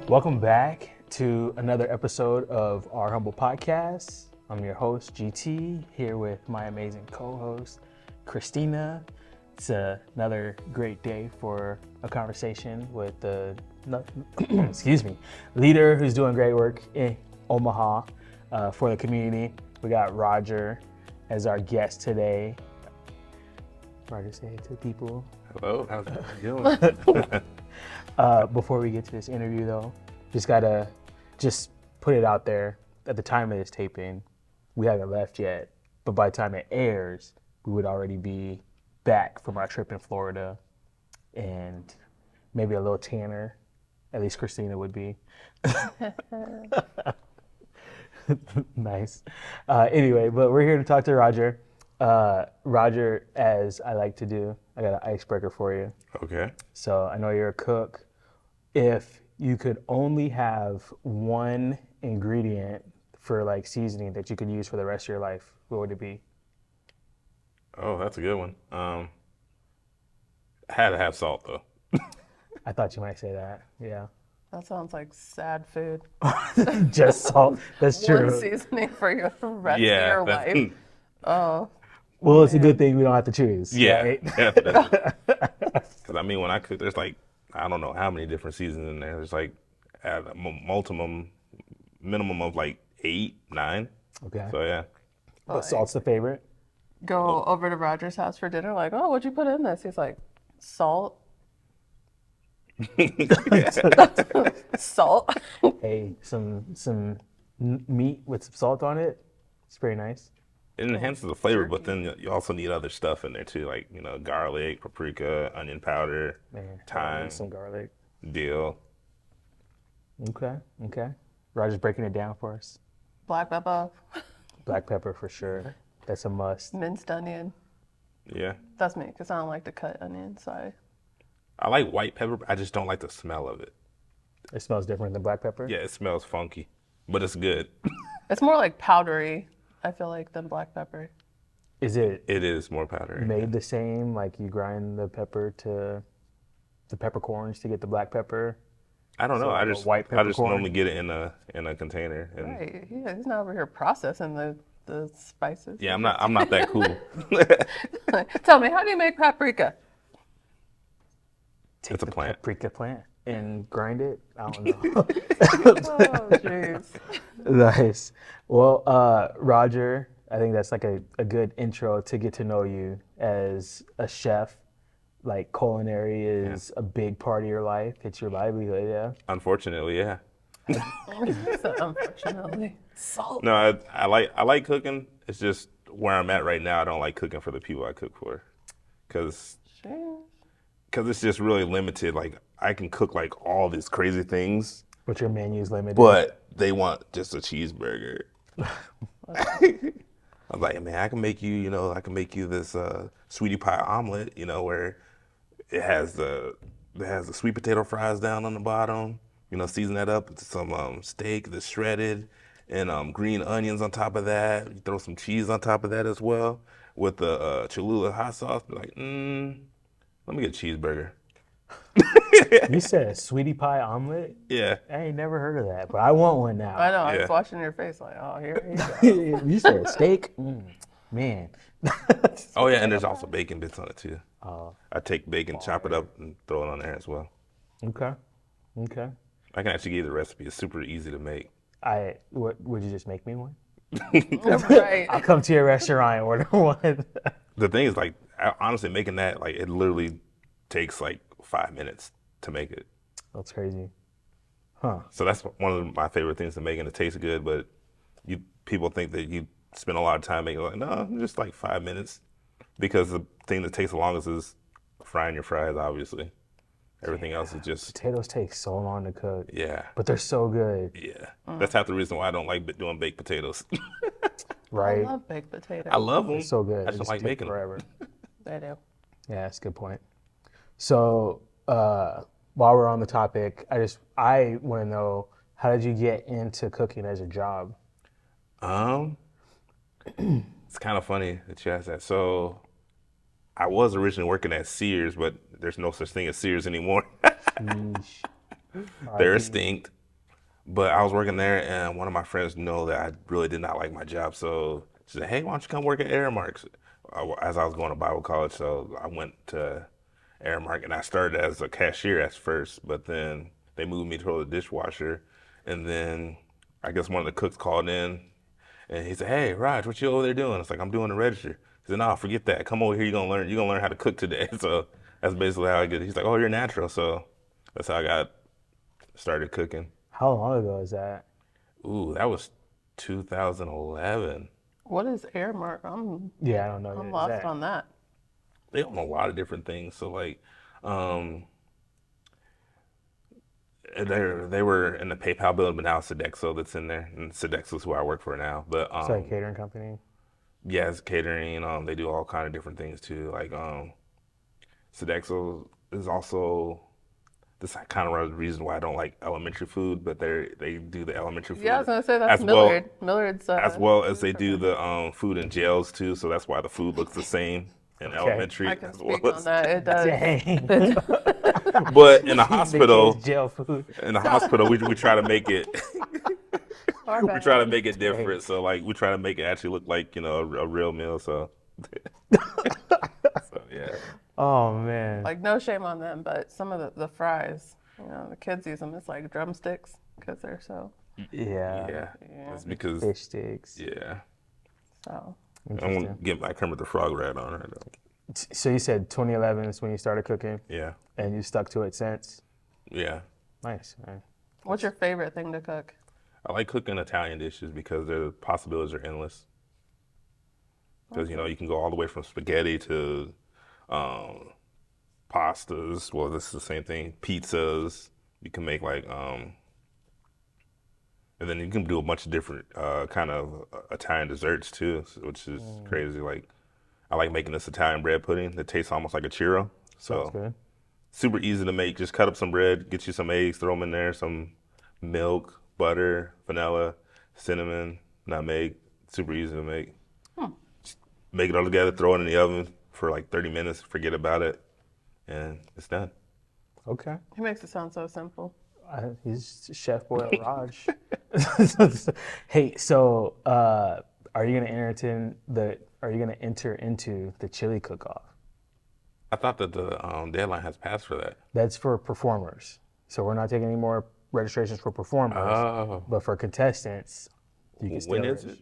Welcome back to another episode of our Humble Podcast. I'm your host, GT, here with my amazing co-host, Christina. It's another great day for a conversation with the leader who's doing great work in Omaha for the community. We got Roger as our guest today. Roger, say hey to people. Hello, how's it going? Before we get to this interview, though, just gotta put it out there. At the time of this taping, we haven't left yet, but by the time it airs, we would already be back from our trip in Florida, and maybe a little tanner. At least Christina would be. Nice. Anyway, but we're here to talk to Roger. Roger, as I like to do, I got an icebreaker for you. Okay. So I know you're a cook. If you could only have one ingredient for like seasoning that you could use for the rest of your life, what would it be? Oh, that's a good one. Had to have salt though. I thought you might say that. Yeah. That sounds like sad food. Just salt. That's true. One seasoning for your rest of your life. Oh. Well, it's a good thing we don't have to choose. Yeah. Right? Because I mean, when I cook, there's like, I don't know how many different seasons in there. There's like at a minimum of like 8, 9. Okay. So yeah. But salt's the favorite. Go over to Roger's house for dinner, like, oh, what'd you put in this? He's like, salt. Salt. Hey, some meat with some salt on it. It's very nice. It enhances the flavor, but then you also need other stuff in there too, like, garlic, paprika, onion powder, thyme, some garlic, dill. Okay. Roger's breaking it down for us. Black pepper. Black pepper for sure. That's a must. Minced onion. Yeah. That's me, because I don't like to cut onions. So I like white pepper, but I just don't like the smell of it. It smells different than black pepper? Yeah, it smells funky, but it's good. it's more like powdery, I feel like, than black pepper. Is it? It is more powdery. Made the same, like you grind the pepper to the peppercorns to get the black pepper? I don't know. So I like just white normally get it in a container. And Right. Yeah, he's not over here processing the spices. yeah, I'm not that cool. Tell me, how do you make paprika? Take It's a the plant. paprika plant and grind it? I don't know. Oh, jeez. Nice. Well, Roger, I think that's like a good intro to get to know you as a chef. Like culinary is a big part of your life. It's your livelihood, yeah? Unfortunately, yeah. Unfortunately. Salt. No, I like cooking. It's just where I'm at right now. I don't like cooking for the people I cook for, because it's just really limited. Like I can cook like all these crazy things, But your menu's limited. but they want just a cheeseburger. I'm like, man, I can make you this sweetie pie omelet, where it has the sweet potato fries down on the bottom. Season that up with some steak that's shredded and green onions on top of that. You throw some cheese on top of that as well with the Cholula hot sauce. Be like, let me get a cheeseburger. You said a sweetie pie omelet? Yeah. I ain't never heard of that, but I want one now. I know. I Yeah. was watching your face like, oh, here you go. You said steak? Man. Oh yeah, and there's also bacon bits on it too. Oh, I take bacon, chop it up, and throw it on there as well. okay. I can actually give you the recipe. It's super easy to make. Would you just make me one? Right. I'll come to your restaurant and order one. The thing is, like, honestly, making that, like, it literally takes like 5 minutes to make it. That's crazy. Huh. So that's one of my favorite things to make, and it tastes good. But people think that you spend a lot of time making it. Like, no, just like 5 minutes, because the thing that takes the longest is frying your fries. Obviously, everything else is just Potatoes take so long to cook. yeah, But they're so good. yeah. That's half the reason why I don't like doing baked potatoes. Right? I love baked potatoes. I love them. They're so good. I They just don't like take making them. forever. They do. Yeah, that's a good point. So while we're on the topic, I want to know, how did you get into cooking as a job? It's kind of funny that you asked that. So I was originally working at Sears, but there's no such thing as Sears anymore. Sheesh. They're extinct. But I was working there, and one of my friends knew that I really did not like my job. So she said, "Hey, why don't you come work at Aramark?" As I was going to Bible college, so I went to Aramark, and I started as a cashier at first, but then they moved me to the dishwasher, and then I guess one of the cooks called in, and he said, "Hey, Raj, what you over there doing?" It's like, "I'm doing the register." He said, "No, forget that. Come over here. You're gonna learn how to cook today." So that's basically how I get. He's like, "Oh, you're natural," so that's how I got started cooking. How long ago is that? Ooh, that was 2011. What is Airmark? Yeah, I don't know. I'm Is lost that on that. They own a lot of different things. So like, um, they were in the PayPal building, but now Sodexo that's in there, and Sodexo is who I work for now. But it's like a catering company? yeah, it's catering. They do all kind of different things too. Like Sodexo is also this kind of the reason why I don't like elementary food, but they do the elementary food. Yeah, I was gonna say that's as well Millard. Millard's as well as food they do program. the food in jails too. So that's why the food looks the same in Okay. elementary I can as speak well on as. that. It does. Dang. But in the The hospital, kids' jail food. we try to make it Our we try to bad. make it different. So like we try to make it actually look like a real meal. So so yeah. Oh man. Like no shame on them, but some of the fries, the kids use them. It's like drumsticks because they're so. Yeah. Yeah, Yeah. it's because Fish sticks. yeah. So I Interesting. won't get my Kermit the Frog rat on her though. So you said 2011 is when you started cooking, Yeah, and you stuck to it since. yeah. Nice, man. what's your favorite thing to cook? I like cooking Italian dishes because the possibilities are endless. Because you can go all the way from spaghetti to pastas. Well, this is the same thing. Pizzas. You can make like and then you can do a bunch of different kind of Italian desserts too, which is crazy. Like I like making this Italian bread pudding that tastes almost like a churro. Sounds So good. super easy to make. Just cut up some bread, get you some eggs, throw them in there, some milk, butter, vanilla, cinnamon, nutmeg. Super easy to make. Just make it all together, throw it in the oven for like 30 minutes, forget about it, and it's done. Okay. He makes it sound so simple. He's Chef Boy Raj. Hey, so are you gonna enter into the chili cook-off? I thought that the deadline has passed for that. That's for performers. So we're not taking any more registrations for performers, Oh, but for contestants, you can still when is register. it?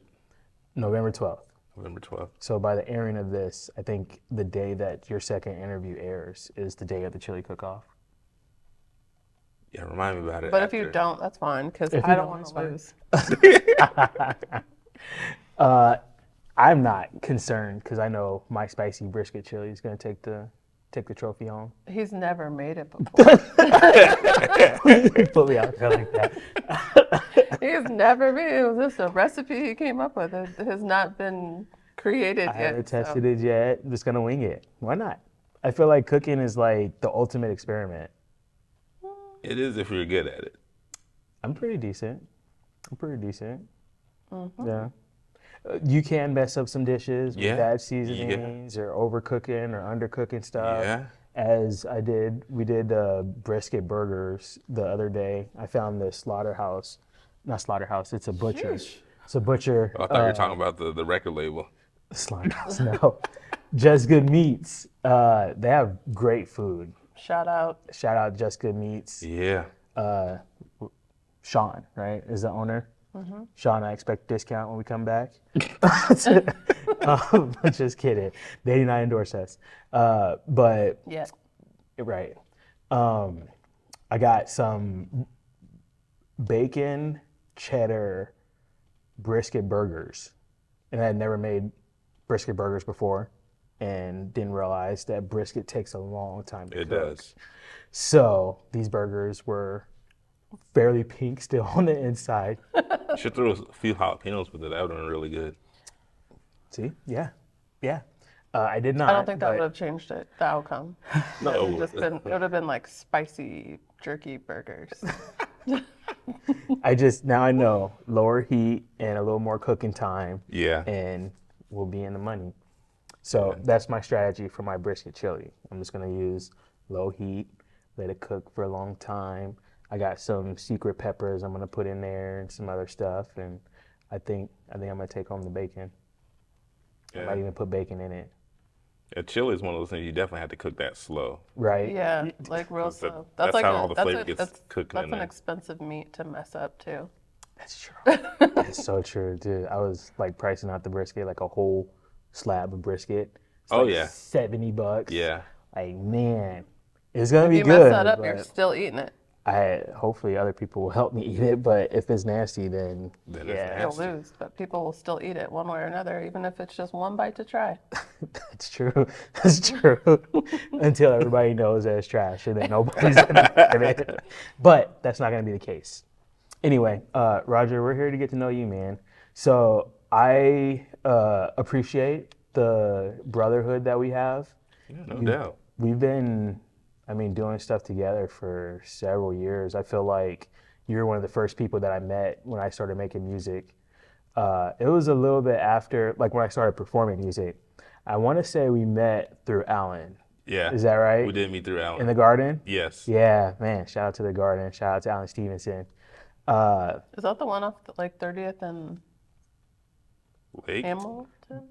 November 12th. November 12th. So by the airing of this, I think the day that your second interview airs is the day of the chili cook-off. Yeah, remind me about it. But if you after. don't, that's fine because If I you don't don't, want it's to fine. lose. I'm not concerned because I know my spicy brisket chili is going to take the trophy home. He's never made it before. Put me out there like that. He's never made it. It was just a recipe he came up with. It has not been created I yet. haven't tested it yet. I'm just going to wing it. Why not? I feel like cooking is like the ultimate experiment. It is if you're good at it. I'm pretty decent. Yeah. You can mess up some dishes with Yeah. bad seasonings or overcooking or undercooking stuff. Yeah. As we did brisket burgers the other day. I found this not slaughterhouse, it's a butcher. Sheesh. It's a butcher. Oh, I thought you were talking about the record label. Slaughterhouse, no. Just Good Meats. They have great food. Shout out. Shout out Just Good Meats. Yeah. Sean, right, is the owner. Sean, I expect a discount when we come back. Just kidding. They do not endorse us. But, Yeah. right. I got some bacon cheddar brisket burgers. And I had never made brisket burgers before and didn't realize that brisket takes a long time to It cook. does. So these burgers were fairly pink still on the inside. You should throw a few jalapenos with it. That would have been really good. See? Yeah. I did not. I don't think that but would have changed it, the outcome. No, It would have been like spicy jerky burgers. now I know lower heat and a little more cooking time. Yeah. And we'll be in the money. So that's my strategy for my brisket chili. I'm just gonna use low heat, let it cook for a long time, I got some secret peppers I'm gonna put in there and some other stuff, and I think I'm gonna take home the bacon. I might Yeah. even put bacon in it. Yeah, chili is one of those things you definitely have to cook that slow. Right. Yeah, like real 'Cause slow. that's like how all the flavor gets that's cooked in that's an there. expensive meat to mess up too. That's true. That's so true, dude. I was like pricing out the brisket, like a whole slab of brisket. It's Oh like yeah, $70. yeah. Like, man, it's gonna If be you mess that good, up, you're but still eating it. hopefully other people will help me eat it. But if it's nasty, then Then it's yeah, You'll nasty. lose, but people will still eat it one way or another, even if it's just one bite to try. that's true. That's true. Until everybody knows that it's trash, and then nobody's gonna have it. But that's not gonna be the case. Anyway, Roger, we're here to get to know you, man. So I appreciate the brotherhood that we have. Yeah, no doubt. We've been, I mean, doing stuff together for several years. I feel like you're one of the first people that I met when I started making music. It was a little bit after, like when I started performing music. I want to say we met through Alan. Yeah. Is that right? We did meet through Alan. In the garden? Yes. Yeah, man. Shout out to the garden. Shout out to Alan Stevenson. Is that the one off like 30th and Lake? Hamilton?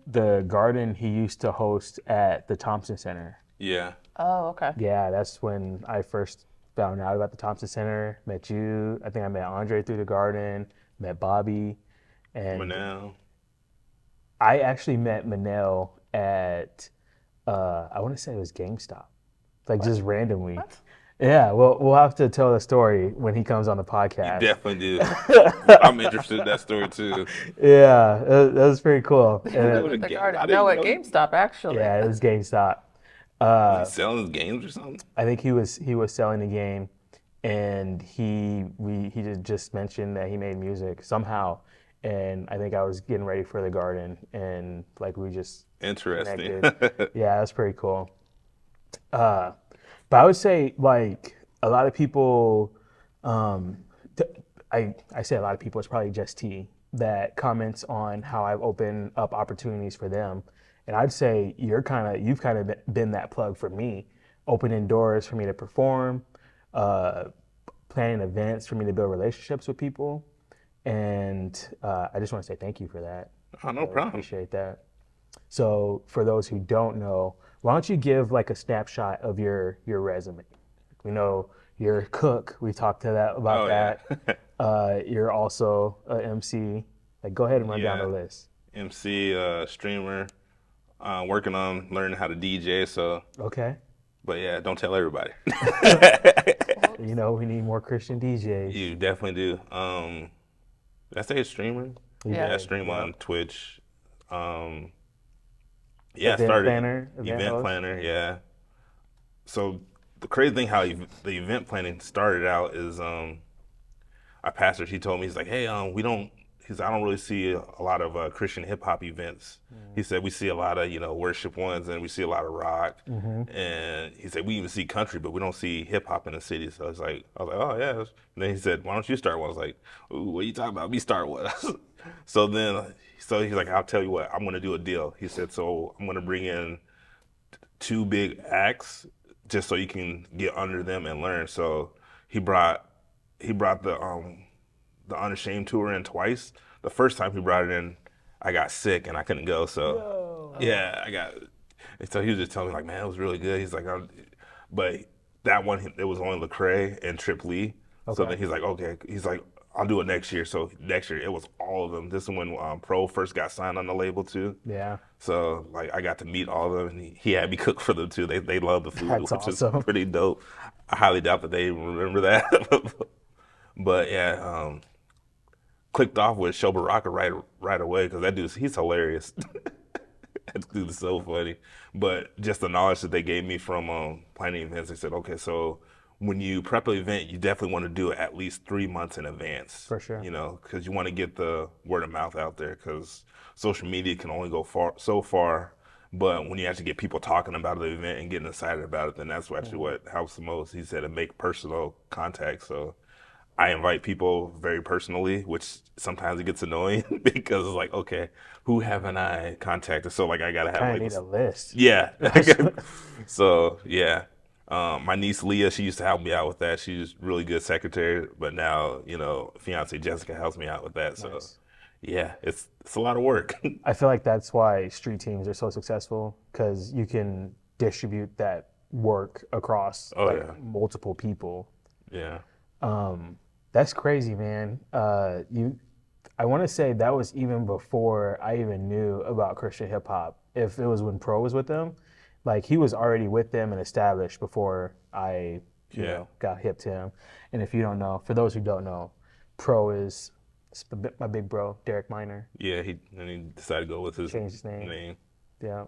The garden he used to host at the Thompson Center. Yeah. Oh, okay. Yeah, that's when I first found out about the Thompson Center. Met you. I think I met Andre through the garden. Met Bobby, and Manel. I actually met Manel at I want to say it was GameStop, like just randomly. What? Yeah, well, we'll have to tell the story when he comes on the podcast. Definitely do. I'm interested in that story too. Yeah, that was pretty cool. And Go then- to The Ga- garden. I didn't No, at know- GameStop actually. yeah, it was GameStop. He's selling his games or something? I think he was selling the game, and he just mentioned that he made music somehow, and I think I was getting ready for the garden, and like we just Interesting. connected. Yeah, that's pretty cool. But I would say like a lot of people, I say a lot of people. It's probably just T that comments on how I've opened up opportunities for them, and I'd say you've kind of been that plug for me, opening doors for me to perform, planning events for me to build relationships with people, and I just want to say thank you for that. Oh, no I problem. appreciate that. So for those who don't know, why don't you give like a snapshot of your resume? We know you're a cook. We talked about Oh, yeah. that. You're also a MC. Like, go ahead and run down Yeah. the list. MC, streamer, working on learning how to DJ. So, Okay. but yeah, don't tell everybody. You know, we need more Christian DJs. You definitely do. Did I say streamer? Yeah. I stream on Twitch. Yeah, I Event started planner, event host? planner. Yeah. So the crazy thing how the event planning started out is our pastor. He told me, he's like, hey, we don't. He's I don't really see a lot of Christian hip hop events. He said we see a lot of worship ones, and we see a lot of rock. And he said we even see country, but we don't see hip hop in the city. So I was like, oh yeah. And then he said, why don't you start one? I was like, ooh, what are you talking about? Me start one. So he's like, I'll tell you what, I'm gonna do a deal. He said, so I'm gonna bring in 2 big acts just so you can get under them and learn. So he brought the Unashamed tour in twice. The first time he brought it in, I got sick and I couldn't go. So yeah, and so he was just telling me like, man, it was really good. He's like, but that one, it was only Lecrae and Trip Lee. So Okay. then he's like, okay. He's like, I'll do it next year. So next year, it was all of them. This is when Pro first got signed on the label too. Yeah. So like I got to meet all of them, and he had me cook for them too. They love the food, That's which awesome. is pretty dope. I highly doubt that they remember that. But yeah, clicked off with Show Baraka right away because that dude, he's hilarious. That dude's so funny. But just the knowledge that they gave me from planning events, they said, okay, so when you prep an event, you definitely want to do it at least 3 months in advance. For sure. Because you want to get the word of mouth out there because social media can only go so far. But when you actually get people talking about the event and getting excited about it, then that's actually what helps the most. He said to make personal contact. So I invite people very personally, which sometimes it gets annoying because it's like, okay, who haven't I contacted? So like I gotta have I like need a list. yeah. So yeah. My niece Leah, she used to help me out with that. She's really good secretary, but now, fiance Jessica helps me out with that. So Nice. yeah, it's a lot of work. I feel like that's why street teams are so successful because you can distribute that work across Oh, like yeah. multiple people. Yeah. That's crazy, man. I want to say that was even before I even knew about Christian hip hop. If it was when Pro was with them, like he was already with them and established before I, Yeah. got hip to him. And if you don't know, for those who don't know, Pro is my big bro, Derek Minor. Yeah, he decided to go with his Changed his name. name. Yeah.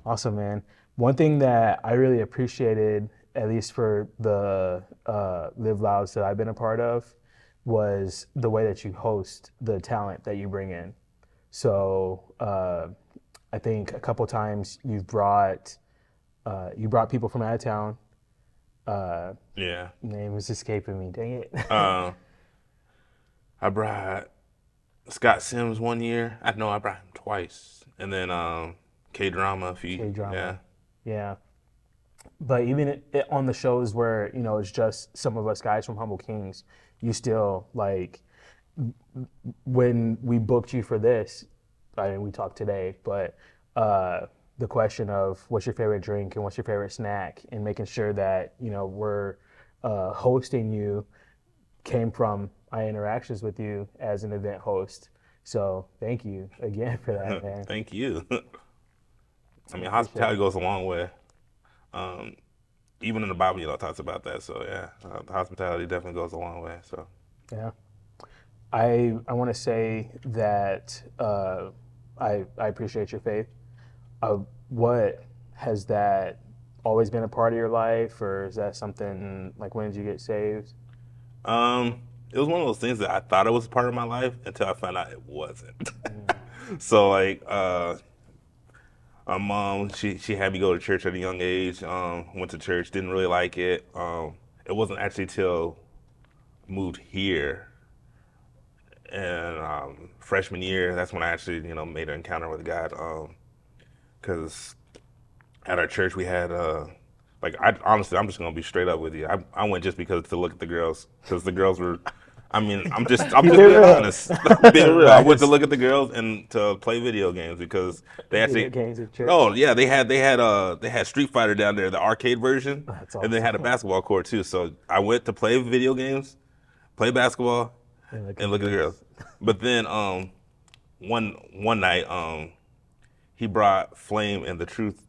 Awesome, man. One thing that I really appreciated, at least for the Live Louds that I've been a part of, was the way that you host the talent that you bring in. So I think a couple times you brought people from out of town. Yeah. Name is escaping me. Dang it. I brought Scott Sims one year. I brought him twice. And then K-Drama a few. K-Drama. Yeah. Yeah. But even on the shows where, it's just some of us guys from Humble Kingz, you still, like, when we booked you for this, I mean, we talked today, but the question of what's your favorite drink and what's your favorite snack and making sure that, we're hosting you came from my interactions with you as an event host. So thank you again for that, man. Thank you. I mean, hospitality goes a long way. Even in the Bible, talks about that. So yeah, the hospitality definitely goes a long way. So Yeah. I want to say that I appreciate your faith. What has that always been a part of your life, or is that something like when did you get saved? it was one of those things that I thought it was part of my life until I found out it wasn't. So like, my mom, she had me go to church at a young age. Went to church, didn't really like it. It wasn't actually till I moved here and freshman year, that's when I actually, made an encounter with God. Because at our church we had, honestly, I'm just gonna be straight up with you. I went just because to look at the girls, because the girls were. I mean, I'm just being real. honest. Being real. I went to look at the girls and to play video games because they actually. Video games at church? Oh yeah, they had Street Fighter down there, the arcade version, That's and they had a basketball court too. So I went to play video games, play basketball, and look at the girls. But then one night he brought Flame and the Truth.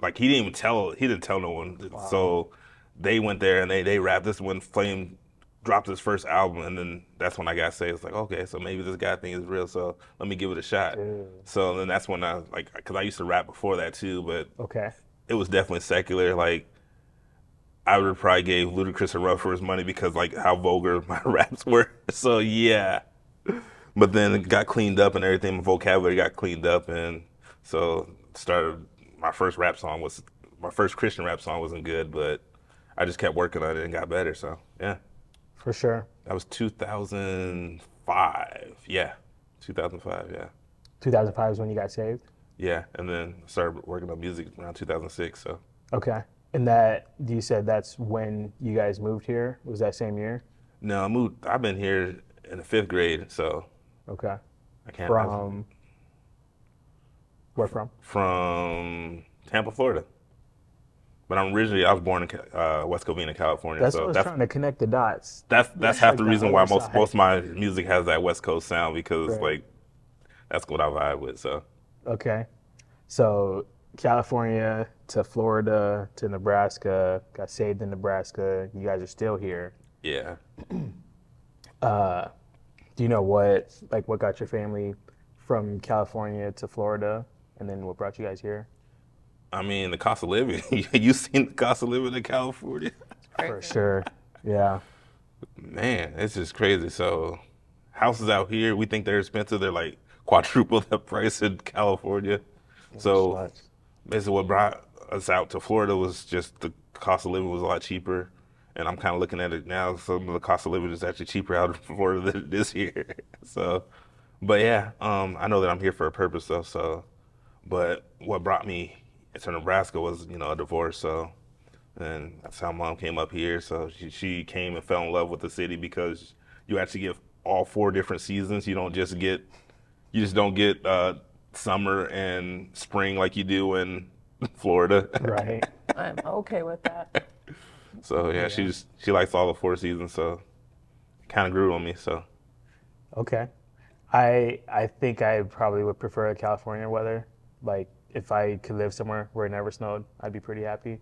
Like he didn't tell no one. Wow. So they went there and they rapped. This when Flame dropped his first album, and then that's when I got saved. It's like, okay, so maybe this guy thing is real, so let me give it a shot. So then that's when I, because I used to rap before that too, but Okay. it was definitely secular. Like, I would probably gave Ludacris a run for his money because like how vulgar my raps were. So yeah. But then it got cleaned up and everything. My vocabulary got cleaned up, and so started my first Christian rap song wasn't good, but I just kept working on it and got better. So yeah. For sure. That was 2005. Yeah, 2005. Yeah. 2005 is when you got saved? Yeah, and then started working on music around 2006. So. Okay. And that, you said that's when you guys moved here? Was that same year? No, I've been here in the 5th grade, so. Okay. I can't. Where from? From Tampa, Florida. But I was born in West Covina, California. That's what I was trying to connect the dots. That's half the reason why most of my music has that West Coast sound, because like that's what I vibe with. So. Okay. So California to Florida to Nebraska, got saved in Nebraska. You guys are still here. Yeah. Do you know what got your family from California to Florida, and then what brought you guys here? I mean, the cost of living. You seen the cost of living in California? For sure. Yeah. Man, it's just crazy. So houses out here, we think they're expensive. They're like quadruple the price in California. So basically what brought us out to Florida was just the cost of living was a lot cheaper. And I'm kind of looking at it now. Some of the cost of living is actually cheaper out in Florida than it is here. So, but yeah, I know that I'm here for a purpose though. So, but what brought me to Nebraska was, a divorce. So And that's how Mom came up here. So she came and fell in love with the city because you actually get all 4 different seasons. You just don't get summer and spring like you do in Florida. Right. I'm okay with that. So yeah, she likes all the 4 seasons. So it kind of grew on me. So Okay. I think I probably would prefer the California weather. Like if I could live somewhere where it never snowed, I'd be pretty happy.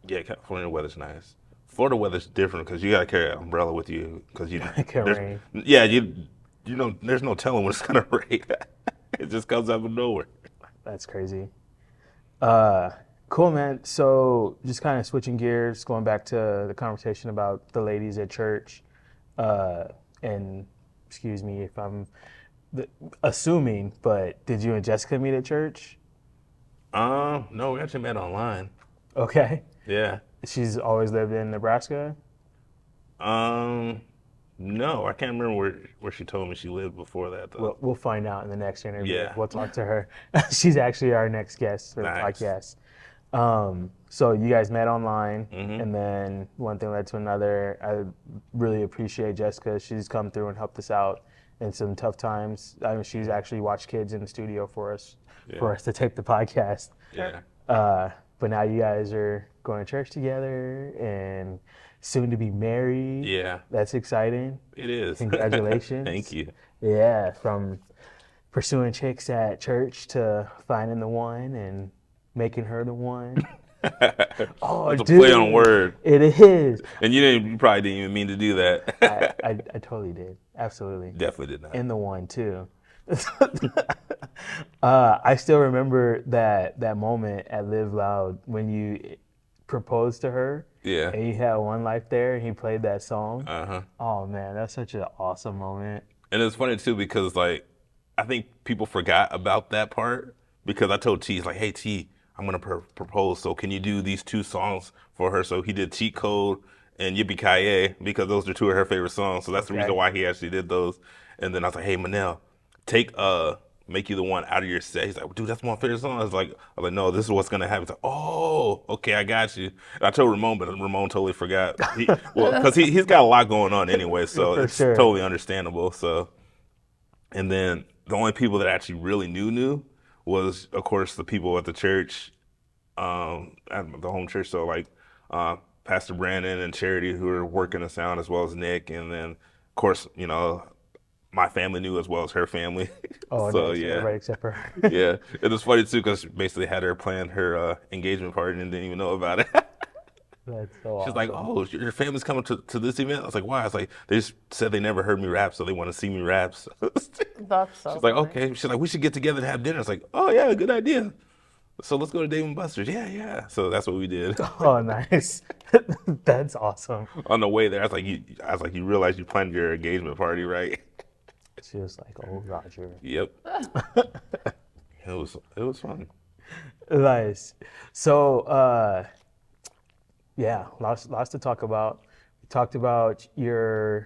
yeah, California weather's nice. Florida weather's different because you gotta carry an umbrella with you because It can rain. yeah, you know there's no telling when it's gonna rain. It just comes out of nowhere. That's crazy. Cool, man. So just kind of switching gears, going back to the conversation about the ladies at church, and excuse me if I'm assuming, but did you and Jessica meet at church? No, we actually met online. Okay. Yeah. She's always lived in Nebraska? No, I can't remember where she told me she lived before that though. We'll find out in the next interview. Yeah. We'll talk to her. She's actually our next guest for the Nice. podcast. So you guys met online, Mm-hmm. and then one thing led to another. I really appreciate Jessica. She's come through and helped us out in some tough times. I mean, she's actually watched kids in the studio for us to tape the podcast. Yeah. But now you guys are going to church together and soon to be married. Yeah. That's exciting. It is. Congratulations. Thank you. Yeah, from pursuing chicks at church to finding the one and making her the one. Oh, It's a dude, play on word. It is. And you probably didn't even mean to do that. I totally did. Absolutely. Definitely did not. And the one too. I still remember that moment at Live Loud when you proposed to her. Yeah. And you had one life there, and he played that song. Uh-huh. Oh man, that's such an awesome moment. And it's funny too because like I think people forgot about that part because I told T, he's like, hey T, I'm gonna propose. So can you do these 2 songs for her? So he did Cheat Code and Yippee Ki because those are 2 of her favorite songs. So that's the reason why he actually did those. And then I was like, hey Manel, take Make You the One out of your set. He's like, dude, that's my favorite song. I was like, no, this is what's gonna happen. He's like, oh, okay, I got you. And I told Ramon, but Ramon totally forgot. Because he's got a lot going on anyway, so For it's sure. totally understandable. So, and then the only people that actually really knew was, of course, the people at the church, at the home church. So like Pastor Brandon and Charity, who are working the sound, as well as Nick, and then of course, my family knew as well as her family. Oh, So nice. yeah, Everybody except for her. yeah. It was funny too because basically had her plan her engagement party and didn't even know about it. That's so She's awesome. like, "Oh, your family's coming to this event." I was like, "Why?" I was like, "They just said they never heard me rap, so they want to see me rap." So That's so she's like, funny. "Okay." She's like, "We should get together and have dinner." I was like, "Oh yeah, good idea." So let's go to Dave and Buster's. Yeah. So that's what we did. Oh, nice. That's awesome. On the way there, I was like, "You realize you planned your engagement party, right?" She was like, oh, Roger. Yep. It was fun. Nice. So, yeah, lots to talk about. We talked about you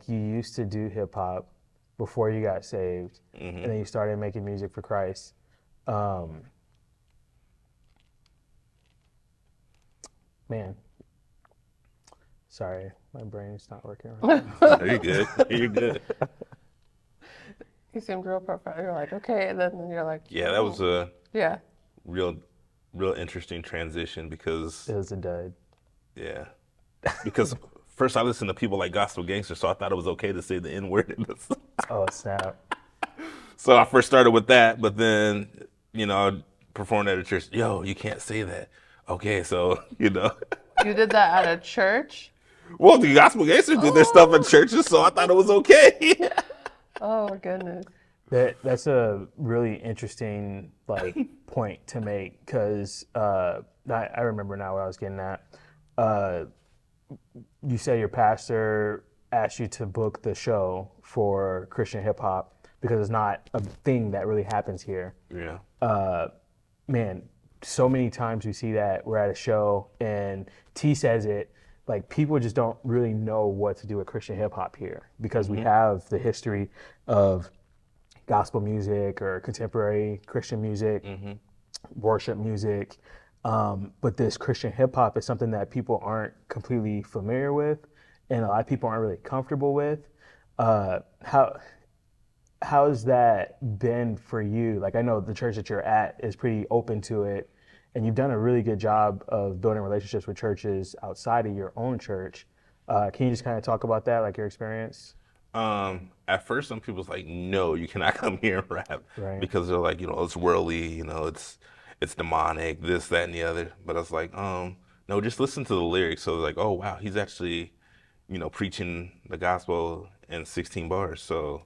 used to do hip hop before you got saved, and then you started making music for Christ. Man, sorry, my brain's not working right now. You're good. You're good. You seemed real profound. You're like, okay, and then you're like, Yeah, that was a yeah. real interesting transition because It was a dud. yeah, because first I listened to people like Gospel Gangster, so I thought it was okay to say the N word in this. Oh, snap. So I first started with that, but then I performed at a church. Yo, you can't say that. Okay, so You did that at a church? well, the Gospel Gangsters did their stuff at churches, so I thought it was okay. Oh, goodness. That's a really interesting point to make because I remember now what I was getting at. You said your pastor asked you to book the show for Christian hip hop because it's not a thing that really happens here. Yeah. Man, so many times we see that we're at a show and T says it, like people just don't really know what to do with Christian hip hop here because we have the history of gospel music or contemporary Christian music, worship music. But this Christian hip hop is something that people aren't completely familiar with, and a lot of people aren't really comfortable with. Uh, how how's that been for you? Like, I know the church that you're at is pretty open to it, and you've done a really good job of building relationships with churches outside of your own church. Can you just kind of talk about that, like your experience? At first, some people's like, no, you cannot come here and rap Right. because they're like, it's worldly, it's demonic, this, that, and the other. But I was like, no, just listen to the lyrics. So like, oh wow, he's actually, preaching the gospel in 16 bars. So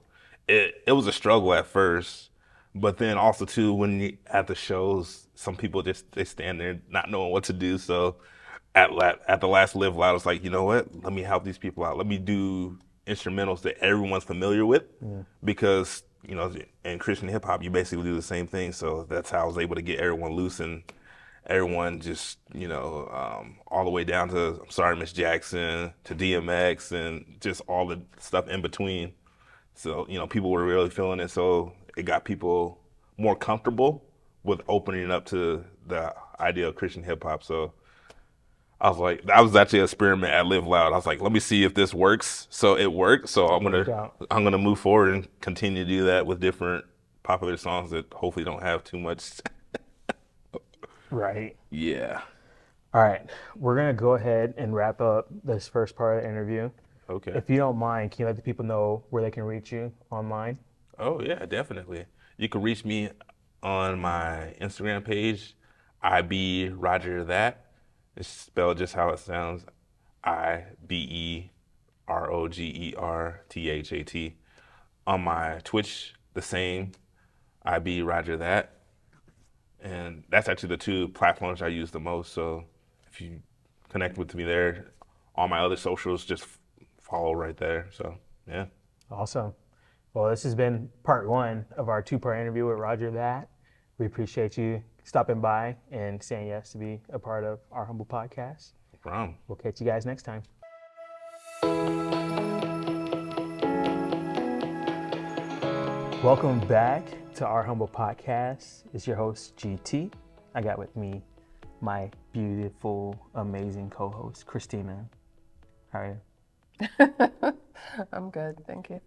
it was a struggle at first, but then also too when you at the shows, some people just they stand there not knowing what to do. So at the last Live Loud, it's like, you know what? Let me help these people out. Let me do instrumentals that everyone's familiar with, because in Christian hip hop, you basically do the same thing. So that's how I was able to get everyone loose and everyone just all the way down to I'm Sorry Miss Jackson to DMX and just all the stuff in between. So people were really feeling it. So it got people more comfortable with opening up to the idea of Christian hip hop. So I was like, that was actually an experiment at Live Loud. I was like, let me see if this works. So it worked. So Worked out. I'm gonna move forward and continue to do that with different popular songs that hopefully don't have too much. Right. Yeah. All right. We're going to go ahead and wrap up this first part of the interview. Okay. If you don't mind, can you let the people know where they can reach you online? Oh yeah, definitely. You can reach me on my Instagram page, IB Roger That. It's spelled just how it sounds, IBEROGERTHAT. On my Twitch, the same, IB Roger That. And that's actually the two platforms I use the most. So if you connect with me there, all my other socials just follow right there. So yeah. Awesome. Well, this has been part one of our two-part interview with Roger That. We appreciate you stopping by and saying yes to be a part of our Humble podcast. No problem. We'll catch you guys next time. Welcome back to our Humble podcast. It's your host, GT. I got with me my beautiful, amazing co-host, Christina. How are you? I'm good, thank you.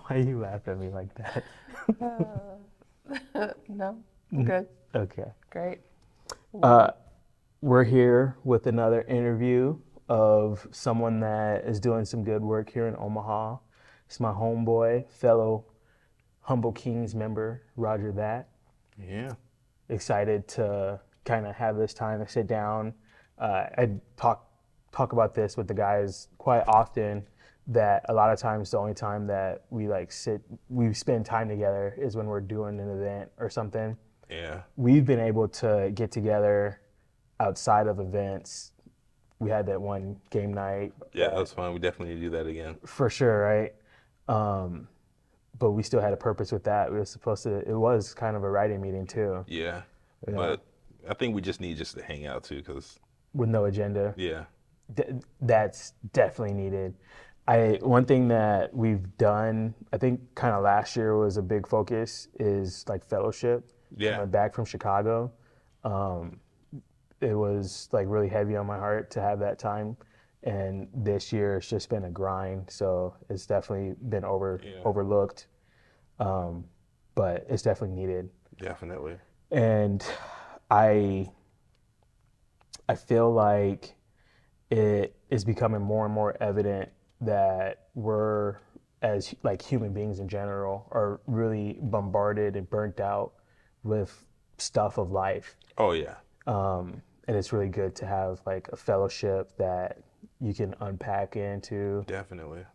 Why you laugh at me like that? No, I'm good. Okay. Great. We're here with another interview of someone that is doing some good work here in Omaha. It's my homeboy, fellow Humble Kingz member, Roger That. Yeah. Excited to kind of have this time to sit down. I talk about this with the guys quite often, that a lot of times the only time that we spend time together is when we're doing an event or something. Yeah. We've been able to get together outside of events. We had that one game night. Yeah, that was fun. We definitely need to do that again. For sure, right? But we still had a purpose with that. It was kind of a writing meeting too. Yeah. Yeah. But I think we just need to hang out too, because With no agenda. yeah. That's definitely needed. One thing that we've done, I think kind of last year was a big focus, is like fellowship. Yeah. Coming back from Chicago. It was like really heavy on my heart to have that time. And this year it's just been a grind. So it's definitely been overlooked. But it's definitely needed. Definitely. And I feel like it is becoming more and more evident that we're, as like human beings in general, are really bombarded and burnt out with stuff of life. Oh yeah. And it's really good to have like a fellowship that you can unpack into, Definitely.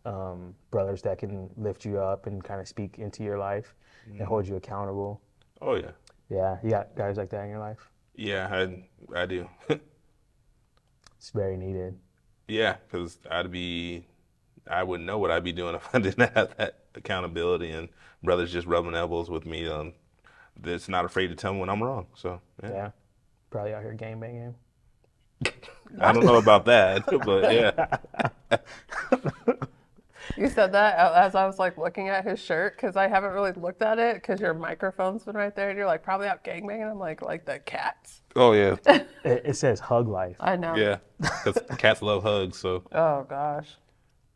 brothers that can lift you up and kind of speak into your life and hold you accountable. Oh yeah. Yeah, you got guys like that in your life? Yeah, I do. It's very needed. Yeah, because I wouldn't know what I'd be doing if I didn't have that accountability and brothers just rubbing elbows with me that's not afraid to tell me when I'm wrong. So yeah. Yeah. Probably out here gangbanging. I don't know about that, but yeah. You said that as I was like looking at his shirt because I haven't really looked at it because your microphone's been right there and you're like probably out gangbanging. I'm like the cats. Oh yeah, It says hug life. I know. yeah. Because cats love hugs, so Oh gosh.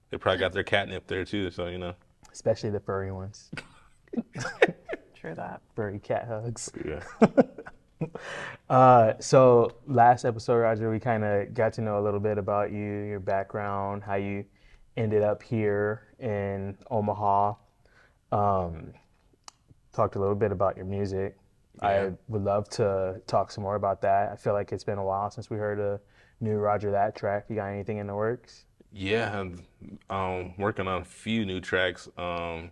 they probably got their catnip there too. So Especially the furry ones. True that. Furry cat hugs. yeah. So last episode, Roger, we kind of got to know a little bit about you, your background, how you ended up here in Omaha. Talked a little bit about your music. Yeah. I would love to talk some more about that. I feel like it's been a while since we heard a new Roger That track. You got anything in the works? Yeah, I'm working on a few new tracks. I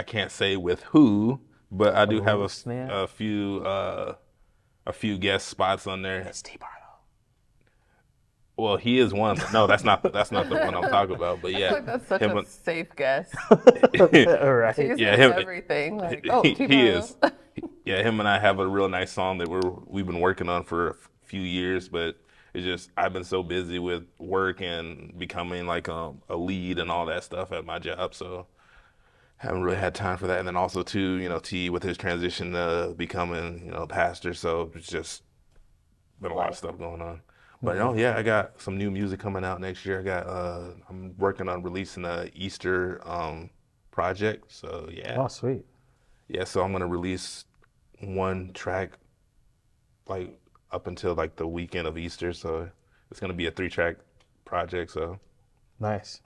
can't say with who, but I do have snap. a few guest spots on there. It's T-Barlow. Well, he is one. But no, that's not the one I'm talking about. But I yeah, feel like that's such him a and- safe guess. All right. He's Yeah, knows him- everything. Like, oh, he T-Barlow. is. Yeah, him and I have a real nice song that we've been working on for a few years, but it's just I've been so busy with work and becoming like a lead and all that stuff at my job, so haven't really had time for that. And then also too, T with his transition to becoming pastor, so it's just been a lot of stuff going on. But yeah, I got some new music coming out next year. I'm working on releasing a Easter project, so yeah. Oh, sweet. Yeah, so I'm gonna release one track like up until like the weekend of Easter. So it's gonna be a 3-track project. So Nice.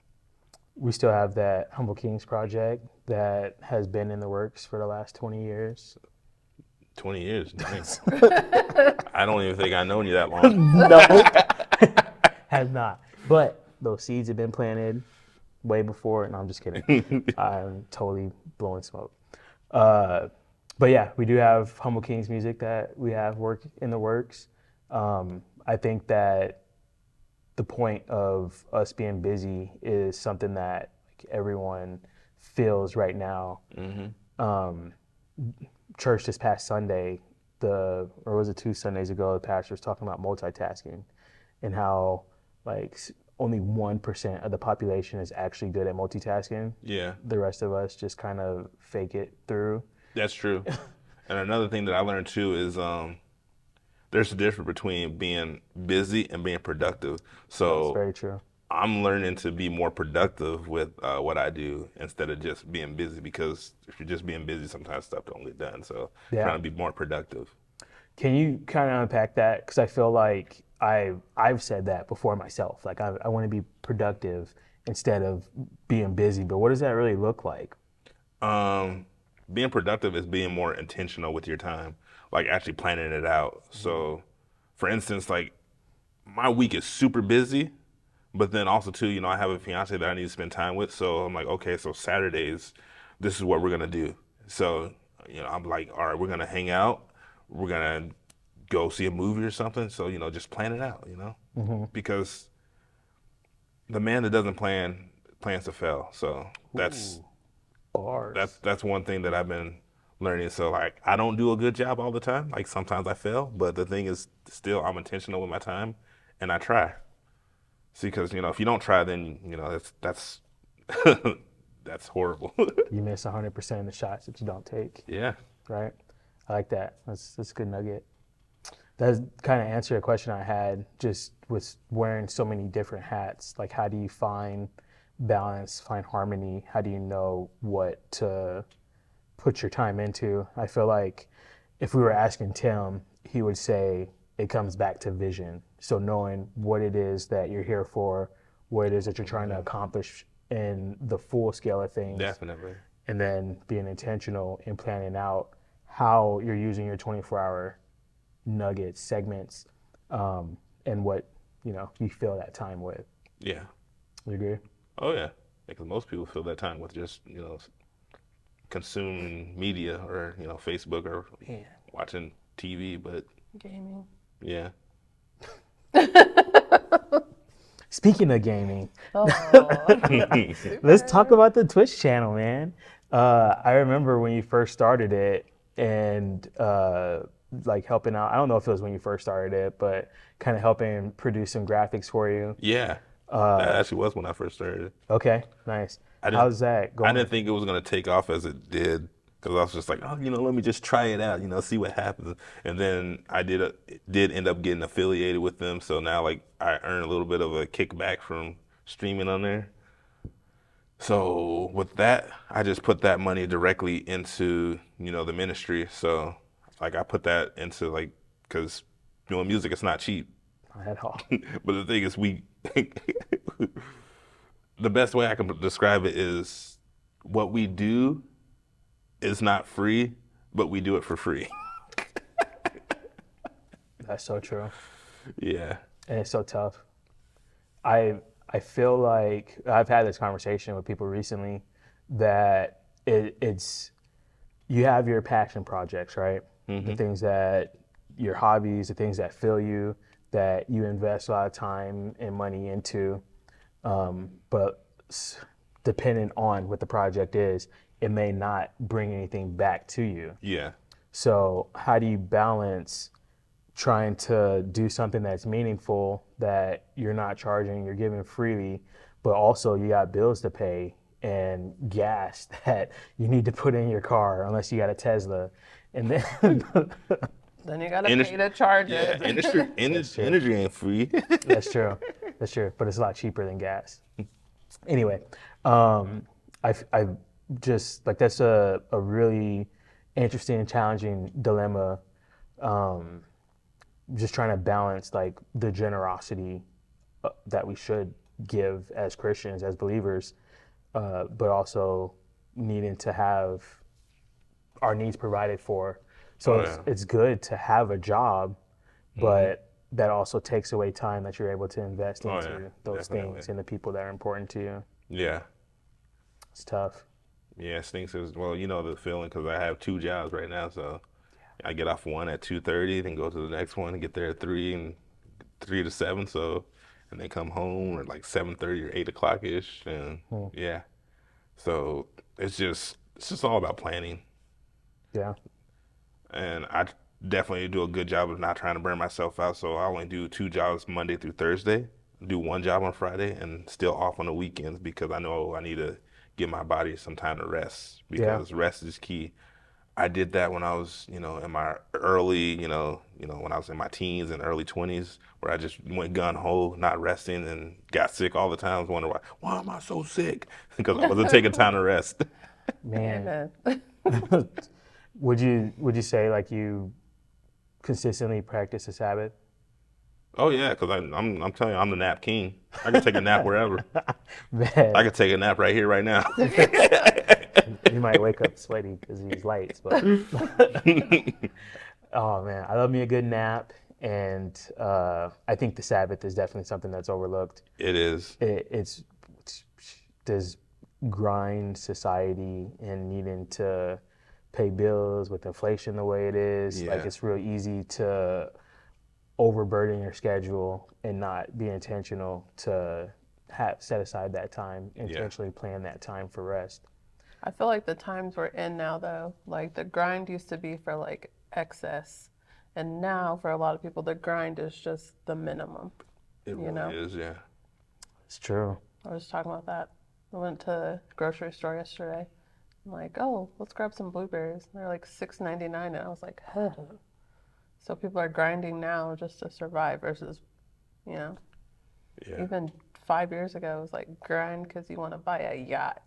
We still have that Humble Kingz project that has been in the works for the last 20 years. 20 years, dang. I don't even think I've known you that long. No, has not. But those seeds have been planted way before. And no, I'm just kidding. I'm totally blowing smoke. But yeah, we do have Humble Kingz music that we have in the works. I think that the point of us being busy is something that everyone feels right now. Church this past Sunday, or was it 2 Sundays ago, the pastor was talking about multitasking and how like only 1% of the population is actually good at multitasking. Yeah, The rest of us just kind of fake it through. that's true. And another thing that I learned too is there's a difference between being busy and being productive. It's So very true. I'm learning to be more productive with what I do instead of just being busy, because if you're just being busy, sometimes stuff don't get done. So Yeah. trying to be more productive. Can you kind of unpack that? Because I feel like I've said that before myself. Like I want to be productive instead of being busy. But what does that really look like? Being productive is being more intentional with your time, like actually planning it out. So, for instance, like my week is super busy, but then also too, I have a fiance that I need to spend time with. So I'm like, okay, so Saturdays, this is what we're gonna do. So, I'm like, all right, we're gonna hang out. We're gonna go see a movie or something. So, just plan it out, because the man that doesn't plan plans to fail. So that's Bars. that's one thing that I've been learning. So like I don't do a good job all the time. Like sometimes I fail, but the thing is still I'm intentional with my time and I try. See, because if you don't try, then that's that's horrible. You miss 100% of the shots that you don't take. Yeah. Right? I like that. That's a good nugget. That kind of answered a question I had just with wearing so many different hats. Like, how do you find balance, find harmony? How do you know what to put your time into? I feel like if we were asking Tim, he would say it comes back to vision. So knowing what it is that you're here for, what it is that you're trying to accomplish in the full scale of things. Definitely. And then being intentional in planning out how you're using your 24-hour nuggets, segments, and what you fill that time with. Yeah. You agree? Oh yeah. Because most people fill that time with just consuming media or Facebook or Man. watching TV. But Gaming. yeah. Speaking of gaming, Oh. let's talk about the Twitch channel, man. I remember when you first started it and like helping out. I don't know if it was when you first started it, but kind of helping produce some graphics for you. Yeah. That actually was when I first started. Okay, nice. How's that going? I didn't think it was gonna take off as it did because I was just like, oh, let me just try it out, see what happens. And then I did end up getting affiliated with them, so now like I earn a little bit of a kickback from streaming on there. So with that, I just put that money directly into the ministry. So like I put that into like because doing music it's not cheap. Not at all. But the thing is, the best way I can describe it is what we do is not free, but we do it for free. That's so true. Yeah. And it's so tough. I feel like I've had this conversation with people recently that it's you have your passion projects, right? The things that your hobbies, the things that fill you, that you invest a lot of time and money into, but depending on what the project is, it may not bring anything back to you. Yeah. So how do you balance trying to do something that's meaningful, that you're not charging, you're giving freely, but also you got bills to pay and gas that you need to put in your car unless you got a Tesla, and then then you gotta pay to charge Yeah, it. energy ain't free. That's true, but it's a lot cheaper than gas. Anyway, I just like that's a really interesting and challenging dilemma. Just trying to balance like the generosity that we should give as Christians, as believers, but also needing to have our needs provided for. So it's good to have a job, but that also takes away time that you're able to invest into those things and the people that are important to you. Yeah. It's tough. Yeah, it stinks. Well, the feeling because I have 2 jobs right now, so I get off one at 2:30, then go to the next one and get there at 3 and 3 to 7. So, and then come home at like 7:30 or 8 o'clock ish, and yeah. So it's just all about planning. Yeah. And I definitely do a good job of not trying to burn myself out. So I only do 2 jobs Monday through Thursday, do 1 job on Friday, and still off on the weekends because I know I need to give my body some time to rest because rest is key. I did that when I was, in my early, when I was in my teens and early 20s, where I just went gun ho, not resting, and got sick all the time. I was wondering why am I so sick? Because I wasn't taking time to rest. Man, would you say like you consistently practice the Sabbath? Oh yeah, because I'm telling you, I'm the nap king. I can take a nap wherever. Man. I can take a nap right here, right now. You might wake up sweaty because of these lights, but oh man, I love me a good nap, and I think the Sabbath is definitely something that's overlooked. It is. It's this grind society and needing to pay bills with inflation the way it is. Yeah. Like it's real easy to overburden your schedule and not be intentional to set aside that time, intentionally plan that time for rest. I feel like the times we're in now, though, like the grind used to be for like excess, and now for a lot of people, the grind is just the minimum. It really is, yeah. It's true. I was talking about that. I went to the grocery store yesterday. I'm like, oh, let's grab some blueberries. They're like $6.99, and I was like, huh. So people are grinding now just to survive versus, even 5 years ago, it was like grind because you want to buy a yacht.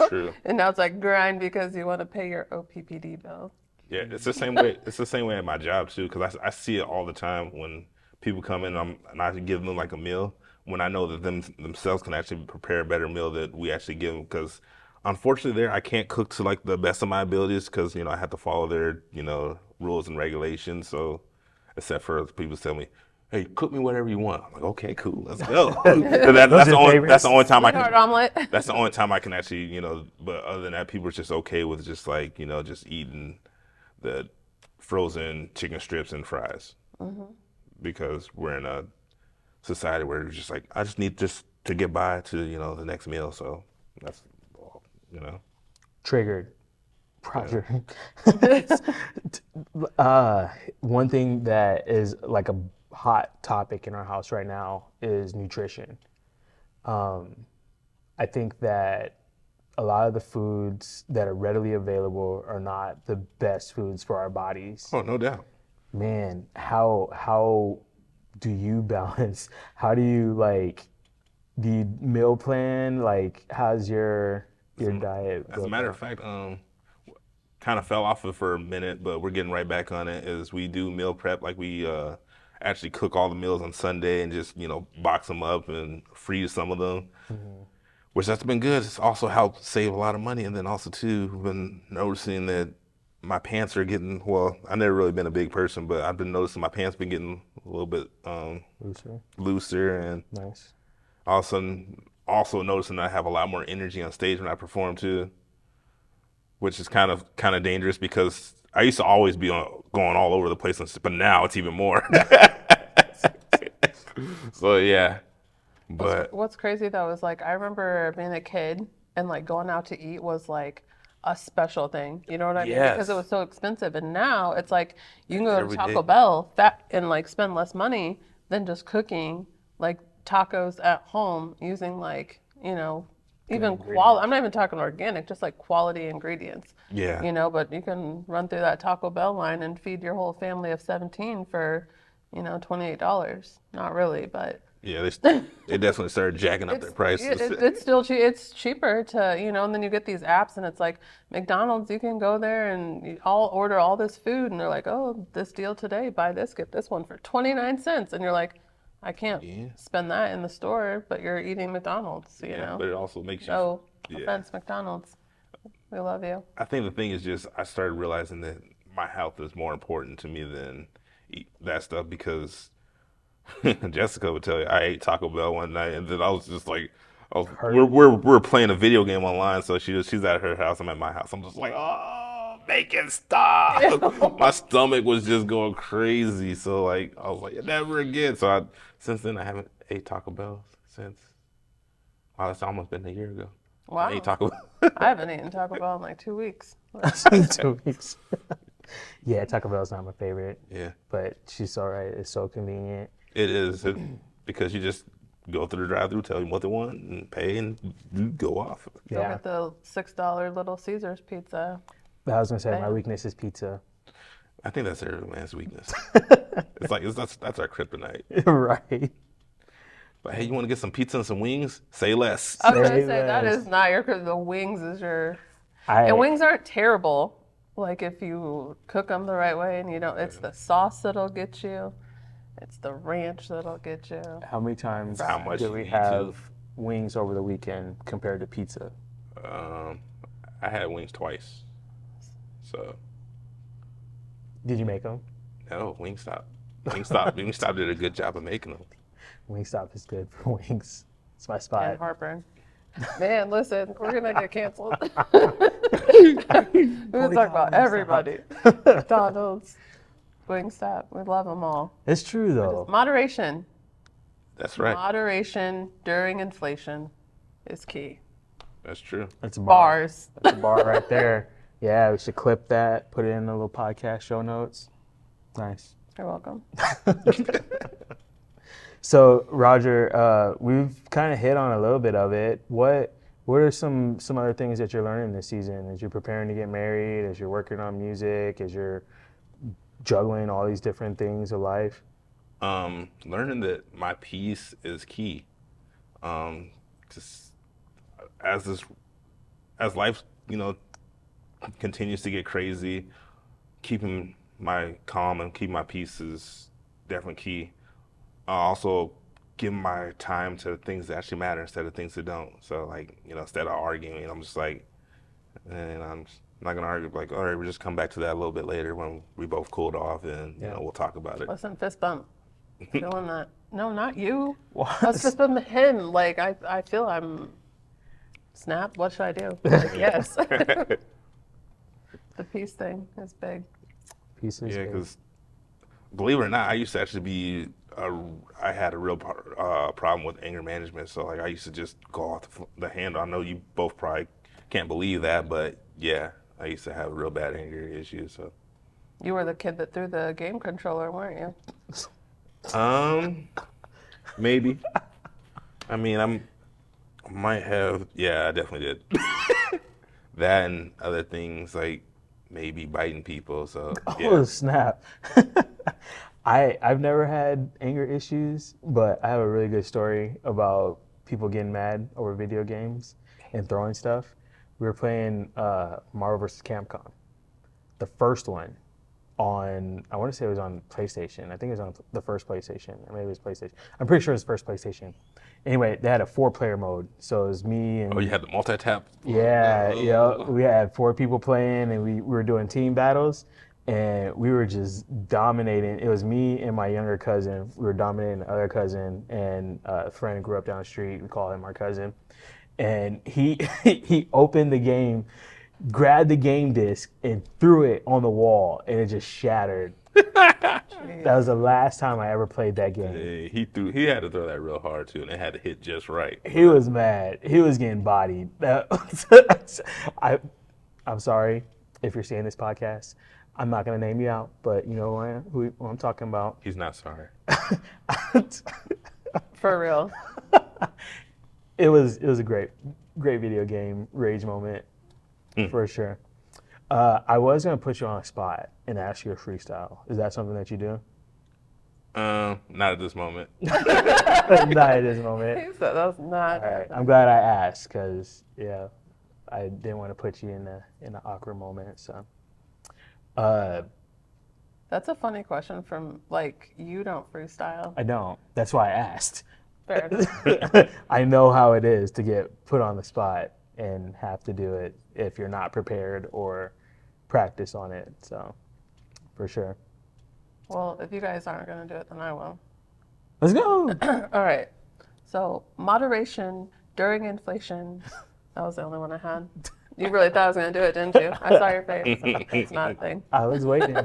True. And now it's like grind because you want to pay your OPPD bill. Yeah, it's the same way. It's the same way at my job too, because I see it all the time when people come in and I give them like a meal when I know that themselves can actually prepare a better meal that we actually give them. Because unfortunately, I can't cook to like the best of my abilities because I have to follow their rules and regulations. So except for people tell me, hey, cook me whatever you want. I'm like, okay, cool, let's go. That's the only time I can. Omelet. That's the only time I can actually, But other than that, people are just okay with just like, just eating the frozen chicken strips and fries, because we're in a society where it's just like I just need to get by to the next meal. So that's Triggered. Roger. One thing that is like a hot topic in our house right now is nutrition. I think that a lot of the foods that are readily available are not the best foods for our bodies. Oh, no doubt. Man, how do you balance? How do you like? Do you meal plan? Like, how's your diet? As a matter of fact, kind of fell off of it for a minute, but we're getting right back on it. Is we do meal prep, like we actually cook all the meals on Sunday and just box them up and freeze some of them, which that's been good. It's also helped save a lot of money, and then also too, we've been noticing that my pants are getting, well, I've never really been a big person, but I've been noticing my pants been getting a little bit looser, and Nice. all of a sudden also noticing that I have a lot more energy on stage when I perform too, which is kind of dangerous because I used to always be going all over the place, but now it's even more. So yeah, but What's crazy though is like I remember being a kid and like going out to eat was like a special thing. You know what I mean? Because it Yes. was so expensive. And now it's like you can go to Every Taco day. Bell and like spend less money than just cooking like tacos at home using like, even quality. I'm not even talking organic, just like quality ingredients. yeah, But you can run through that Taco Bell line and feed your whole family of 17 for, $28. Not really, but yeah, they definitely started jacking up their prices. it's still it's cheaper to, and then you get these apps and it's like McDonald's, you can go there and all order all this food and they're like, oh, this deal today, buy this, get this one for 29 cents. And you're like, I can't spend that in the store, but you're eating McDonald's, you know? But it also makes you. No Yeah. offense, McDonald's. We love you. I think the thing is just I started realizing that my health is more important to me than that stuff because Jessica would tell you I ate Taco Bell one night and then I was just like, we're playing a video game online, so she's at her house, I'm at my house. I'm just like, oh, make it stop. My stomach was just going crazy. So like I was like, never again. So since then I haven't ate Taco Bell since. Wow, that's almost been a year ago. Wow. I ate Taco Bell. I haven't eaten Taco Bell in like 2 weeks. 2 weeks. Yeah, Taco Bell's not my favorite, Yeah. but she's all right. It's so convenient. It is because you just go through the drive-through, tell them what they want, and pay, and you go off. Go Yeah. get the $6 Little Caesars pizza. But I was gonna say my Damn. weakness is pizza. I think that's every man's weakness. It's like that's our kryptonite. Right. But hey, you want to get some pizza and some wings? Say less. I was gonna Say say that less. is not your, because the wings is your, I and wings aren't terrible. Like if you cook them the right way and you don't, it's the sauce that'll get you. It's the ranch that'll get you. How many times How much did you we eat, have too. wings over the weekend compared to pizza? I had wings twice. So Did you make them? no, Wingstop did a good job of making them. Wingstop is good for wings. It's my And spot. heartburn. Man, listen, we're gonna get canceled. We're gonna talk about everybody. McDonald's, Wingstop, we love them all. It's true though. Moderation. That's right. Moderation during inflation is key. That's true. That's a bar. Bars. That's a bar right there. Yeah, we should clip that, put it in the little podcast show notes. Nice. You're welcome. So Roger, we've kind of hit on a little bit of it. What are some other things that you're learning this season as you're preparing to get married, as you're working on music, as you're juggling all these different things of life? Learning that my peace is key. Just as life, continues to get crazy, keeping my calm and keeping my peace is definitely key. Also, giving my time to things that actually matter instead of things that don't. So, like, instead of arguing, I'm just like, and I'm just not gonna argue. Like, all right, we'll just come back to that a little bit later when we both cooled off, and we'll talk about it. Listen, fist bump. Feeling that. No, not you. What? Let's fist bump him. Like, I feel I'm, snap, what should I do? Like, yes. The peace thing is big. Pieces. Yeah, because believe it or not, I used to actually I had a real problem with anger management. So like I used to just go off the handle. I know you both probably can't believe that, but yeah, I used to have real bad anger issues. So You were the kid that threw the game controller, weren't you? maybe. I mean, Might have. Yeah, I definitely did. That and other things like maybe biting people. So Oh yeah. snap! I've never had anger issues, but I have a really good story about people getting mad over video games and throwing stuff. We were playing Marvel vs. Capcom, the first one on, I want to say it was on PlayStation. I think it was on the first PlayStation, or maybe it was PlayStation. I'm pretty sure it was first PlayStation. Anyway, they had a 4-player mode, so it was me and Oh, you had the multi-tap? yeah, we had 4 people playing, and we were doing team battles, and we were just dominating. It was me and my younger cousin. We were dominating the other cousin, and a friend who grew up down the street. We call him our cousin, and he he opened the game, grabbed the game disc, and threw it on the wall, and it just shattered. That was the last time I ever played that game. Yeah, he had to throw that real hard too, and it had to hit just right. He was mad. He was getting bodied. I'm sorry if you're seeing this podcast. I'm not gonna name you out, but you know who I'm talking about. He's not sorry. For real. It was a great video game rage moment for sure. I was gonna put you on a spot and ask you a freestyle. Is that something that you do? Not at this moment. Not at this moment. He said that's not. All right. I'm glad I asked because yeah, I didn't want to put you in an awkward moment. So, That's a funny question from, like, you don't freestyle. I don't. That's why I asked. Fair enough. I know how it is to get put on the spot and have to do it if you're not prepared or practice on it. So, for sure. Well, if you guys aren't going to do it, then I will. Let's go. All right. So, moderation during inflation. That was the only one I had. You really thought I was going to do it, didn't you? I saw your face. It's not a thing. I was waiting.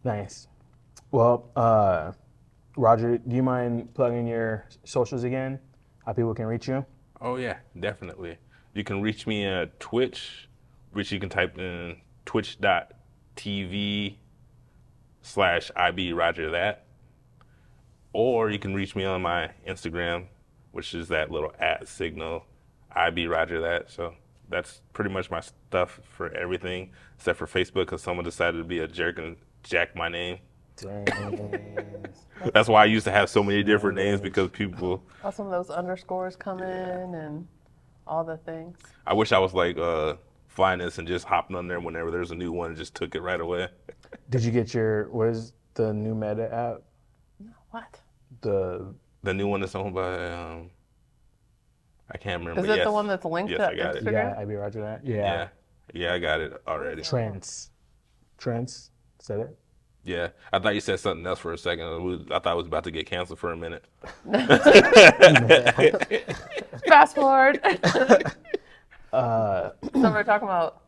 Nice. Well, Roger, do you mind plugging your socials again? How people can reach you? Oh yeah, definitely. You can reach me at Twitch, which you can type in twitch.tv/IBRogerThat. Or you can reach me on my Instagram, which is that little @ IBRogerThat. So that's pretty much my stuff for everything, except for Facebook, because someone decided to be a jerk and jack my name. Dang. That's why I used to have so many different names, because people. That's when those underscores come in and all the things. I wish I was like Finance and just hopping on there whenever there's a new one and just took it right away. Did you get what is the new Meta app? What? The new one that's owned by I can't remember. Is it the one that's linked Yes, to I got it. Instagram? yeah, IB Roger that. Yeah. Yeah, I got it already. Trends. Said it? Yeah, I thought you said something else for a second. I thought I was about to get canceled for a minute. Fast forward. So we're talking about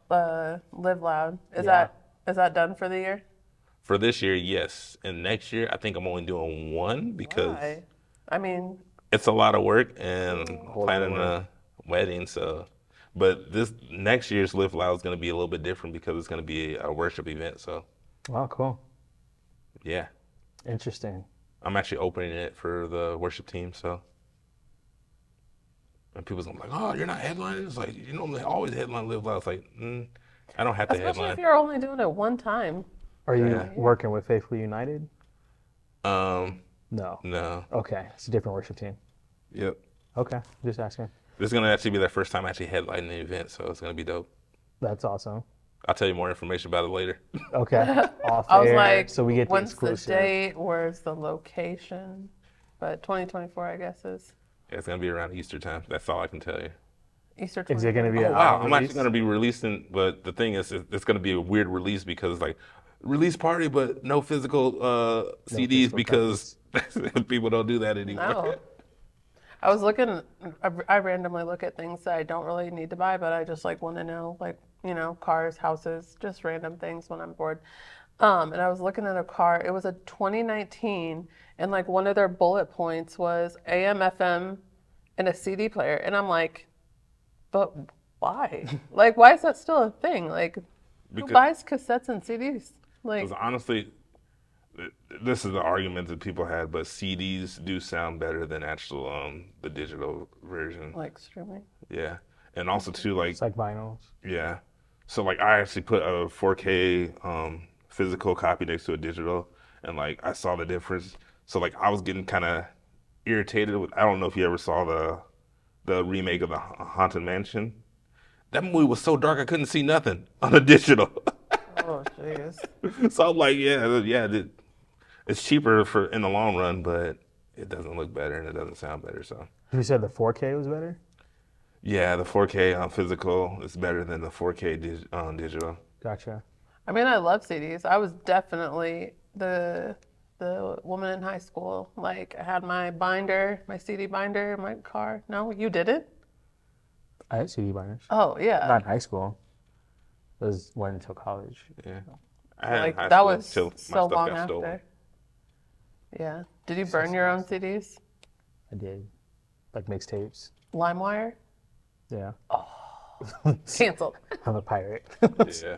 Live Loud. Is that done for the year? For this year, yes. And next year, I think I'm only doing one because Why? I mean, it's a lot of work and planning a wedding. So, but this next year's Live Loud is going to be a little bit different because it's going to be a worship event. So, Wow, cool. yeah, Interesting. I'm actually opening it for the worship team. So, and people's gonna be like, "Oh, you're not headlining." It's like, you normally always headline Live Loud. It's like, I don't have to especially headline. if you're only doing it one time. Are you Yeah. working with Faithfully United? No. No. Okay, it's a different worship team. Yep. Okay, just asking. This is gonna actually be their first time actually headlining the event, so it's gonna be dope. That's awesome. I'll tell you more information about it later. Okay, off I was air, like, so we get the when's the exclusive. date? Where's the location? But 2024, I guess, is Yeah, it's gonna be around Easter time. That's all I can tell you. Easter. Is it going to be Oh an wow, out I'm release? actually gonna be releasing, but the thing is, it's gonna be a weird release because it's like release party, but no physical CDs physical because people don't do that anymore. No. I was looking. I randomly look at things that I don't really need to buy, but I just like want to know, like, you know, cars, houses, just random things when I'm bored. And I was looking at a car. It was a 2019, and like one of their bullet points was AM, FM, and a CD player. And I'm like, but why? Like, why is that still a thing? Like, who Because- buys cassettes and CDs? Like, Because honestly, this is the argument that people had, but CDs do sound better than actual the digital version. Like streaming. Yeah, and also too like It's like vinyls. yeah. So like I actually put a 4K physical copy next to a digital, and like I saw the difference. So like I was getting kind of irritated with. I don't know if you ever saw the remake of the Haunted Mansion. That movie was so dark I couldn't see nothing on the digital. Oh, jeez. So I'm like, it's cheaper for in the long run, but it doesn't look better and it doesn't sound better. So You said the 4K was better? yeah, the 4K physical is better than the 4K digital. Gotcha. I mean, I love CDs. I was definitely the woman in high school. Like, I had my binder, my CD binder in my car. No, you didn't? I had CD binders. Oh, yeah. Not in high school. It was one until college. Yeah, I had Like, high that school was till my so stuff long got after. stolen. Yeah. Did you burn your own CDs? I did. Like mixtapes. LimeWire? Yeah. Canceled. I'm a pirate. Yeah,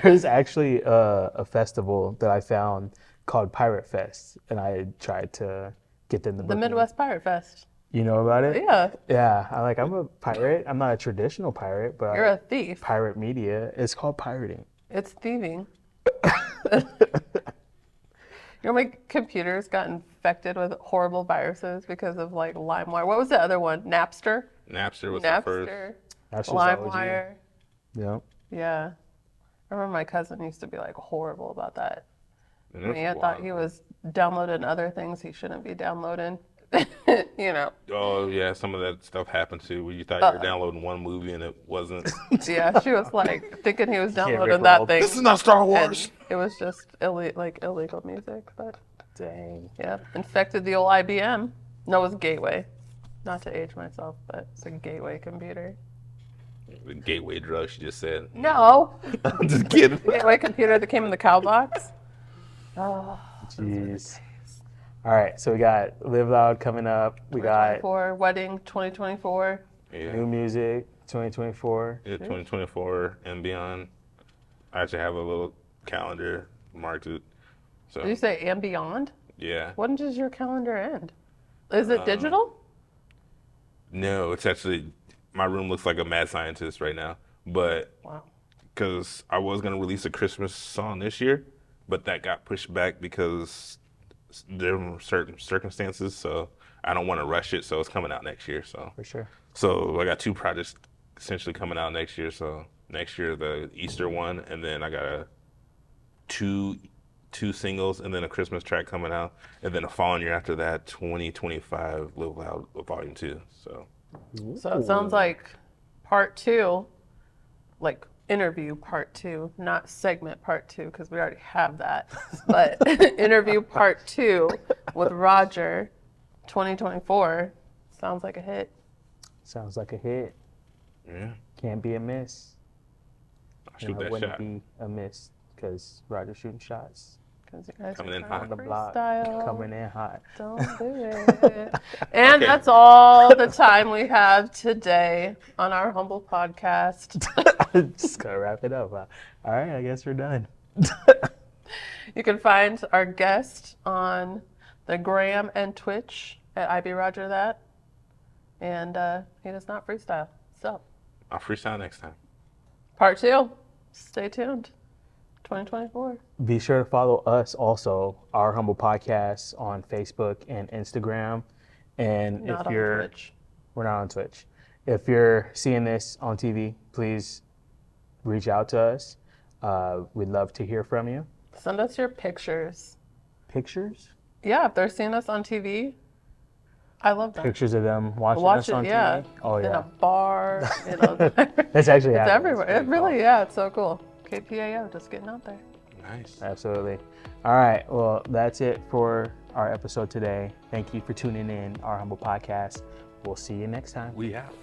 There's actually a festival that I found called Pirate Fest, and I tried to get them to The book me. Midwest Pirate Fest. You know about it? Yeah. Yeah. I'm a pirate. I'm not a traditional pirate, but You're a thief. pirate media. It's called pirating. It's thieving. You know, my computers got infected with horrible viruses because of like LimeWire. What was the other one? Napster? Napster was the first. Napster. That's just OG. LimeWire. Yeah. Yeah. I remember my cousin used to be like horrible about that. And I mean, I it's thought wild. he was downloading other things he shouldn't be downloading. You know. Oh yeah, some of that stuff happened too, where you thought you were downloading one movie and it wasn't. Yeah, she was like thinking he was downloading Rick that Roll. thing. This is not Star And Wars. it was just illegal music, but Dang. yeah, infected the old IBM. No, it was Gateway. Not to age myself, but it's a Gateway computer. The gateway drug, she just said. No, I'm just kidding. Gateway computer that came in the cow box. Oh, Jeez. All right, so we got Live Loud coming up. We got 2024 wedding 2024. Yeah. new music 2024. Yeah, 2024 and beyond. I actually have a little calendar marked it. So Did you say and beyond? yeah. When does your calendar end? Is it digital? No, it's actually my room looks like a mad scientist right now. But Wow. because I was gonna release a Christmas song this year, but that got pushed back because there were certain circumstances. So I don't want to rush it. So it's coming out next year. For sure. So I got two projects essentially coming out next year. So next year the Easter one, and then I got two singles, and then a Christmas track coming out, and then the following year after that, 2025 Live Loud Volume 2. So So it sounds like part two, like interview part two, not segment part two, because we already have that. But interview part two with Roger, 2024, sounds like a hit. Sounds like a hit. yeah, Can't be a miss. I'll shoot And I that wouldn't shot. be a miss because Roger's shooting shots. Because you guys Coming are in trying hot. On to the block. freestyle. Coming in hot. Don't do it. And Okay. that's all the time we have today on our Humble podcast. Just gotta wrap it up. All right, I guess we're done. You can find our guest on the Gram and Twitch at IBRogerThat. And he does not freestyle. So, I'll freestyle next time. part two. Stay tuned. 2024. Be sure to follow us also, our Humble Podcast, on Facebook and Instagram. And Not if on you're, Twitch. we're not on Twitch. If you're seeing this on TV, please reach out to us. We'd love to hear from you. Send us your pictures. Pictures? Yeah, if they're seeing us on TV, I love that. Pictures of them watching Watch us it, on yeah. TV? Oh, In a yeah. bar, you know. That's actually It's happening. everywhere. It really, yeah, it's so cool. KPAO, just getting out there. Nice. Absolutely. All right. Well, that's it for our episode today. Thank you for tuning in, our Humble Podcast. We'll see you next time. We out.